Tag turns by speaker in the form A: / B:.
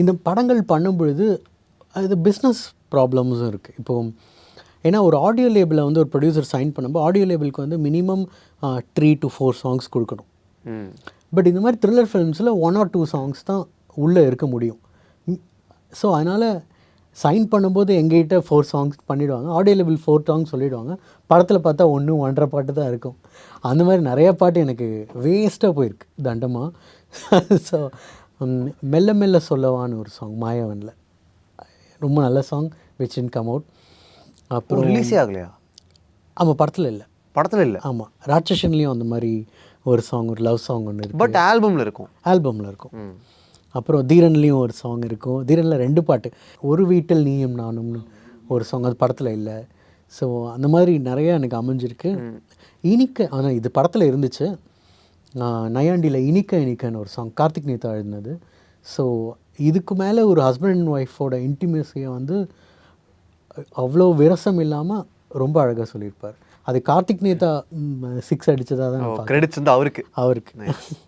A: இந்த படங்கள் பண்ணும் பொழுது அது பிஸ்னஸ் ப்ராப்ளம்ஸும் இருக்குது. இப்போது ஏன்னா ஒரு ஆடியோ லேபிளை வந்து ஒரு ப்ரொடியூசர் சைன் பண்ணும்போது ஆடியோ லேபிளுக்கு வந்து மினிமம் 3 to 4 சாங்ஸ் கொடுக்கணும். பட் இந்த மாதிரி த்ரில்லர் ஃபிலிம்ஸில் 1 or 2 சாங்ஸ் தான் உள்ளே இருக்க முடியும். ஸோ அதனால் சைன் பண்ணும்போது எங்ககிட்ட 4 சாங்ஸ் பண்ணிவிடுவாங்க. ஆடியோ லேபிள் 4 சாங்ஸ் சொல்லிவிடுவாங்க. படத்தில் பார்த்தா 1.5 பாட்டு தான் இருக்கும். அந்த மாதிரி நிறைய பாட்டு எனக்கு வேஸ்ட்டாக போயிருக்கு தண்டமாக. ஸோ மெல்ல மெல்ல சொல்லவான்னு ஒரு சாங் மாயவனில் ரொம்ப நல்ல song which in come out. அப்புறம்
B: ரிலீஸே ஆகலையா?
A: ஆமாம், படத்தில் இல்லை.
B: படத்தில் இல்லை.
A: ஆமாம், ராட்சசன்லேயும் அந்த மாதிரி ஒரு சாங், ஒரு லவ் சாங் ஒன்று இருக்குது.
B: பட் ஆல்பமில் இருக்கும்.
A: ஆல்பமில் இருக்கும். அப்புறம் தீரன்லேயும் ஒரு சாங் இருக்கும். தீரனில் 2 பாட்டு, ஒரு வீட்டில் நீயும் நானும்னு ஒரு சாங், அது படத்தில் இல்லை. ஸோ அந்த மாதிரி நிறையா எனக்கு அமைஞ்சிருக்கு. இனிக்க, ஆனால் இது படத்தில் இருந்துச்சு. நையாண்டியில் இனிக்க இனிக்கன்னு ஒரு சாங் கார்த்திக் நேதா எழுதினது. ஸோ இதுக்கு மேலே ஒரு ஹஸ்பண்ட் அண்ட் ஒய்ஃபோட இன்டிமேசியை வந்து அவ்வளோ விரசம் இல்லாமல் ரொம்ப அழகாக சொல்லியிருப்பார். அது கார்த்திக் நேதா 6 அடித்ததாக தான்
B: கிரெடிட்ஸ் வந்து அவருக்கு.